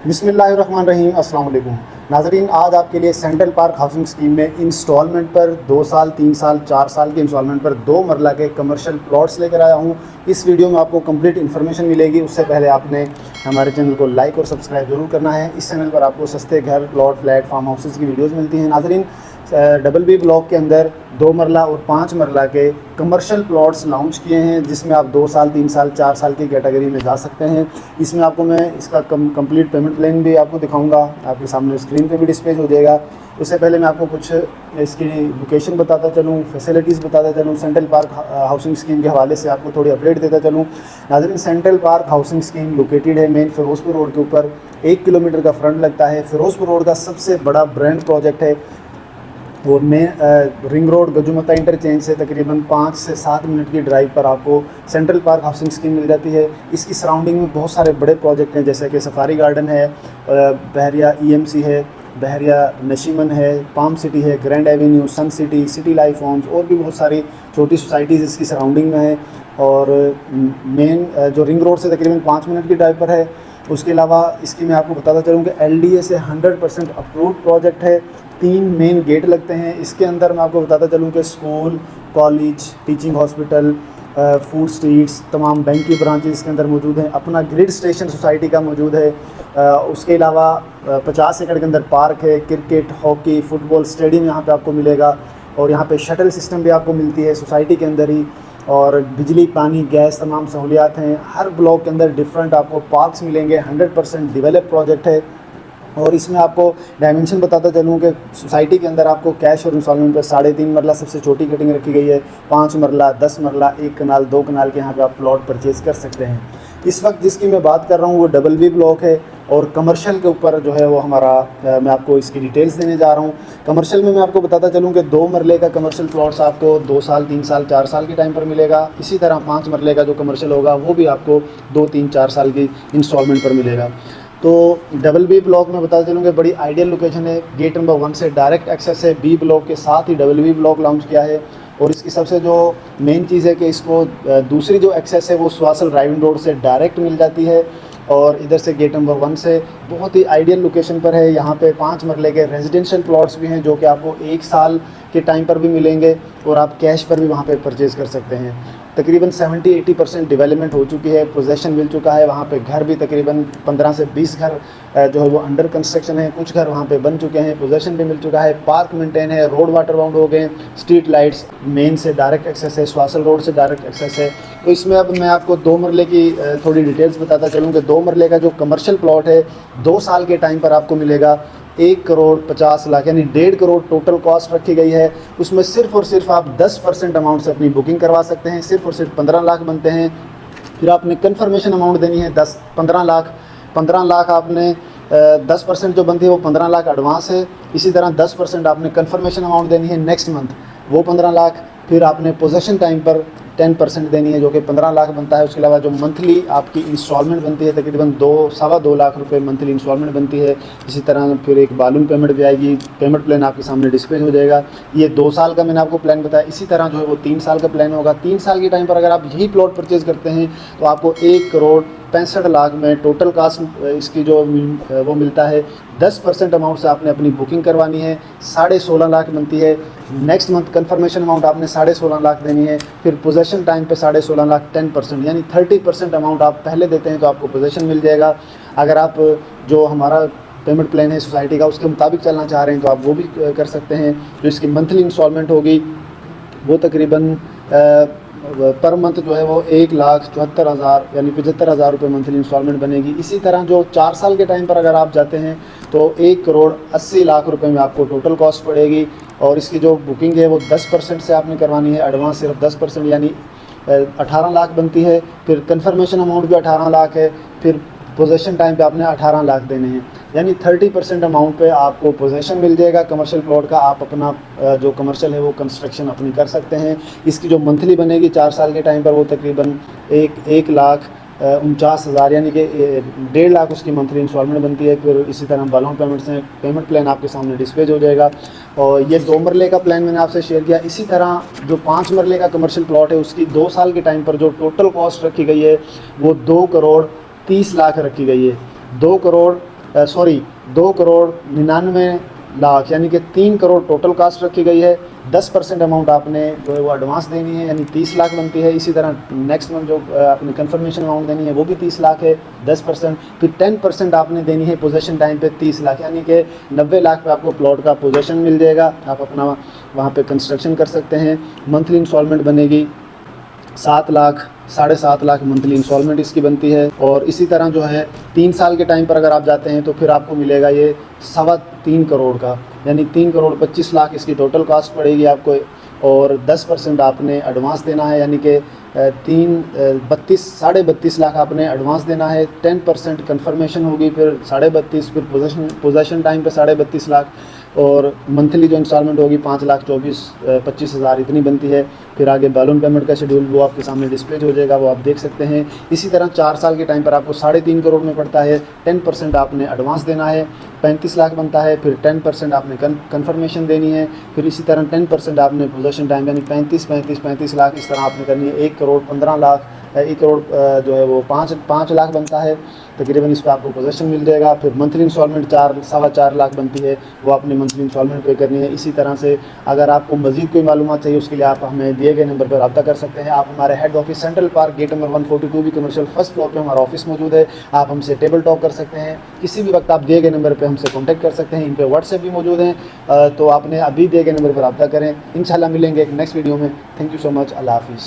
बिस्मिल्लाहिर्रहमानिर्रहीम। अस्सलाम वालेकुम नाज़रीन, आज आपके लिए सेंट्रल पार्क हाउसिंग स्कीम में इंस्टॉलमेंट पर 2 साल, 3 साल, 4 साल के इंस्टॉलमेंट पर 2 मरला के कमर्शियल प्लॉट्स लेकर आया हूँ। इस वीडियो में आपको कंप्लीट इन्फॉर्मेशन मिलेगी। उससे पहले आपने हमारे चैनल को लाइक और सब्सक्राइब जरूर करना है। इस चैनल पर आपको सस्ते घर, प्लॉट, फ्लैट, फार्म हाउसेज़ की वीडियोज़ मिलती हैं। नाज़रीन, डबल बी ब्लॉक के अंदर 2 मरला और 5 मरला के कमर्शियल प्लॉट्स लॉन्च किए हैं, जिसमें आप 2 साल, 3 साल, 4 साल की कैटेगरी में जा सकते हैं। इसमें आपको मैं इसका कंप्लीट पेमेंट प्लान भी आपको दिखाऊंगा, आपके सामने स्क्रीन पे भी डिस्प्ले हो जाएगा। उससे पहले मैं आपको कुछ इसकी लोकेशन बताता चलूँ, फैसिलिटीज़ बताता चलूँ, सेंट्रल पार्क हाउसिंग स्कीम के हवाले से आपको थोड़ी अपडेट देता चलूँ। नाज़रीन, central park housing scheme located है मेन फिरोज़पुर रोड के ऊपर। 1 किलोमीटर का फ्रंट लगता है। फिरोज़पुर रोड का सबसे बड़ा ब्रांड प्रोजेक्ट है और मेन रिंग रोड गजुमता इंटरचेंज से तकरीबन 5 से 7 मिनट की ड्राइव पर आपको सेंट्रल पार्क हाउसिंग स्कीम मिल जाती है। इसकी सराउंडिंग में बहुत सारे बड़े प्रोजेक्ट हैं, जैसे कि सफारी गार्डन है, बहरिया EMC है, बहरिया नशीमन है, पाम सिटी है, ग्रैंड एवेन्यू, सन सिटी, सिटी लाइफ होम्स और भी बहुत सारी छोटी सोसाइटीज़ इसकी सराउंडिंग में है। और मेन जो रिंग रोड से तकरीबन 5 मिनट की ड्राइव पर है। उसके अलावा इसकी मैं आपको बताता चलूँ कि LDA से 100% अप्रूव्ड प्रोजेक्ट है। 3 मेन गेट लगते हैं इसके अंदर। मैं आपको बताता चलूँ कि school, college, teaching hospital, food streets, तमाम बैंक की ब्रांचेस इसके अंदर मौजूद हैं। अपना ग्रिड स्टेशन सोसाइटी का मौजूद है। उसके अलावा 50 एकड़ के अंदर पार्क है। क्रिकेट, हॉकी, फुटबॉल स्टेडियम यहाँ पे आपको मिलेगा और यहाँ पे शटल सिस्टम भी आपको मिलती है सोसाइटी के अंदर ही। और बिजली, पानी, गैस तमाम सहूलियात हैं। हर ब्लॉक के अंदर डिफरेंट आपको पार्क्स मिलेंगे। 100% डेवलप प्रोजेक्ट है। और इसमें आपको डायमेंशन बताता चलूँ कि सोसाइटी के अंदर आपको कैश और इंस्टॉलमेंट पर 3.5 मरला सबसे छोटी कटिंग रखी गई है। 5 मरला, 10 मरला, 1 कनाल, 2 कनाल के यहाँ पे आप प्लॉट परचेज़ कर सकते हैं। इस वक्त जिसकी मैं बात कर रहा हूँ वो डबल बी ब्लॉक है और कमर्शियल के ऊपर जो है वो हमारा मैं आपको इसकी डिटेल्स देने जा रहा हूँ। कमर्शियल में मैं आपको बताता चलूँ कि 2 मरले का कमर्शियल प्लॉट्स आपको 2 साल, 3 साल, 4 साल के टाइम पर मिलेगा। इसी तरह 5 मरले का जो कमर्शियल होगा वो भी आपको 2, 3, 4 साल की इंस्टॉलमेंट पर मिलेगा। तो डबल बी ब्लॉक में बताते चलूँ कि बड़ी आइडियल लोकेशन है। गेट नंबर 1 से डायरेक्ट एक्सेस है। बी ब्लॉक के साथ ही डबल बी ब्लॉक लॉन्च किया है। और इसकी सबसे जो मेन चीज़ है कि इसको दूसरी जो एक्सेस है वो स्वासल ड्राइविंग रोड से डायरेक्ट मिल जाती है। और इधर से गेट नंबर 1 से बहुत ही आइडियल लोकेशन पर है। यहाँ पे 5 मरले के रेजिडेंशियल प्लॉट्स भी हैं जो कि आपको 1 साल के टाइम पर भी मिलेंगे और आप कैश पर भी वहाँ पे परचेज़ कर सकते हैं। तकरीबन 70-80% डेवलपमेंट हो चुकी है, पोजेसन मिल चुका है। वहाँ पे घर भी तकरीबन 15 से 20 घर जो है वो अंडर कंस्ट्रक्शन है। कुछ घर वहाँ पे बन चुके हैं, पोजेसन भी मिल चुका है, पार्क मेंटेन है, रोड वाटर बाउंड हो गए, स्ट्रीट लाइट्स मेन से डायरेक्ट एक्सेस है, स्वासल रोड से डायरेक्ट एक्सेस है। तो इसमें अब मैं आपको 2 मरले की थोड़ी डिटेल्स बताता चलूँ कि 2 मरले का जो कमर्शियल प्लॉट है 2 साल के टाइम पर आपको मिलेगा 1,50,00,000 यानी 1.5 करोड़ टोटल कॉस्ट रखी गई है। उसमें सिर्फ़ और सिर्फ आप 10% अमाउंट से अपनी बुकिंग करवा सकते हैं। सिर्फ़ और सिर्फ 15 लाख बनते हैं। फिर आपने कन्फर्मेशन अमाउंट देनी है 15 लाख। 15 लाख आपने 10% जो बनती है वो 15 लाख एडवांस है। इसी तरह 10% आपने कन्फर्मेशन अमाउंट देनी है नेक्स्ट मंथ, वो 15 लाख। फिर आपने पोजेसन टाइम पर 10% देनी है जो कि 15 लाख बनता है। उसके अलावा जो मंथली आपकी इंस्टॉलमेंट बनती है तकरीबन 2-2.25 लाख रुपए मंथली इंस्टॉलमेंट बनती है। इसी तरह फिर एक बालून पेमेंट भी आएगी। पेमेंट प्लान आपके सामने डिस्प्ले हो जाएगा। ये 2 साल का मैंने आपको प्लान बताया। इसी तरह जो है वो 3 साल का प्लान होगा। 3 साल के टाइम पर अगर आप यही प्लॉट परचेज़ करते हैं तो आपको 1,65,00,000 में टोटल कास्ट इसकी जो वो मिलता है। 10% अमाउंट से आपने अपनी बुकिंग करवानी है, 16.5 लाख बनती है। नेक्स्ट मंथ कन्फर्मेशन अमाउंट आपने 16.5 लाख देनी है। फिर पोजेसन टाइम पे 16.5 लाख 10% यानी 30% अमाउंट आप पहले देते हैं तो आपको पोजेसन मिल जाएगा। अगर आप जो हमारा पेमेंट प्लान है सोसाइटी का उसके मुताबिक चलना चाह रहे हैं तो आप वो भी कर सकते हैं। जो इसकी मंथली इंस्टॉलमेंट होगी वो तकरीबन पर मंथ जो है वो 1,74,000 यानी 75,000 रुपये मंथली इंस्टॉलमेंट बनेगी। इसी तरह जो 4 साल के टाइम पर अगर आप जाते हैं तो 1,80,00,000 रुपये में आपको टोटल कॉस्ट पड़ेगी। और इसकी जो बुकिंग है वो 10% से आपने करवानी है, एडवांस सिर्फ 10% यानी 18 लाख बनती है। फिर कन्फर्मेशन अमाउंट भी 18 लाख है। फिर पोजेसन टाइम पे आपने 18 लाख देने हैं यानी 30% अमाउंट पे आपको पोजेसन मिल जाएगा कमर्शियल प्लॉट का। आप अपना जो कमर्शियल है वो कंस्ट्रक्शन अपनी कर सकते हैं। इसकी जो मंथली बनेगी 4 साल के टाइम पर वो तकरीबन 1,49,000 यानी कि 1.5 लाख उसकी मंथली इंस्टॉलमेंट बनती है। फिर इसी तरह बालून पेमेंट्स हैं। पेमेंट प्लान आपके सामने डिस्प्ले हो जाएगा। और ये 2 मरले का प्लान मैंने आपसे शेयर किया। इसी तरह जो 5 मरले का कमर्शियल प्लॉट है उसकी 2 साल के टाइम पर जो टोटल कॉस्ट रखी गई है वो 2,30,00,000 रखी गई है। 2 करोड़ सॉरी 2,99,00,000 यानी कि 3 करोड़ टोटल कास्ट रखी गई है। 10% अमाउंट आपने जो है वो एडवांस देनी है, यानी 30 लाख बनती है। इसी तरह नेक्स्ट मंथ जो आपने कंफर्मेशन अमाउंट देनी है वो भी 30 लाख है, 10%। फिर 10% आपने देनी है पोजेशन टाइम पे 30 लाख, यानी कि 90 लाख पे आपको प्लॉट का पोजेशन मिल जाएगा। आप अपना वहाँ पे कंस्ट्रक्शन कर सकते हैं। मंथली इंस्टॉलमेंट बनेगी 7 लाख, 7.5 लाख मंथली इंस्टॉलमेंट इसकी बनती है। और इसी तरह जो है 3 साल के टाइम पर अगर आप जाते हैं तो फिर आपको मिलेगा ये 3.25 करोड़ का, यानी 3,25,00,000 इसकी टोटल कास्ट पड़ेगी आपको। और 10% आपने एडवांस देना है, यानी कि 32.5 लाख आपने एडवांस देना है। 10% कंफर्मेशन होगी, फिर 32.5, फिर पोजेशन टाइम पे 32.5 लाख। और मंथली जो इंस्टॉलमेंट होगी 5,24,25,000 इतनी बनती है। फिर आगे बैलून पेमेंट का शेड्यूल वो आपके सामने डिस्प्ले हो जाएगा, वो आप देख सकते हैं। इसी तरह 4 साल के टाइम पर आपको 3.5 करोड़ में पड़ता है। 10% आपने एडवांस देना है, 35 लाख बनता है। फिर 10% आपने कंफर्मेशन देनी है। फिर इसी तरह 10% आपने पोजेशन टाइम, यानी 35 लाख इस तरह आपने करनी है। 1,15,00,000 1 करोड़ जो है वो 5 लाख बनता है तकरीबन, इस पर आपको पोजेशन मिल जाएगा। फिर मंथली इंस्टॉलमेंट 4.25 लाख बनती है, वो आपने मंथली इंस्टॉलमेंट पे करनी है। इसी तरह से अगर आपको मज़ीद कोई मालूमात चाहिए उसके लिए आप हमें दिए गए नंबर पर रब्ता कर सकते हैं। आप हमारे head office central park gate number 142 भी कमर्शियल फर्स्ट फ्लोर पे हमारा ऑफिस मौजूद है। आप हमसे टेबल टॉक कर सकते हैं, किसी भी वक्त आप दिए गए नंबर पर हमसे कॉन्टैक्ट कर सकते हैं। इन पर व्हाट्सएप भी मौजूद हैं, तो आपने अभी दिए गए नंबर पर रब्ता करें। इंशाल्लाह मिलेंगे एक नेक्स्ट वीडियो में। थैंक यू सो मच, अल्लाह हाफिज़।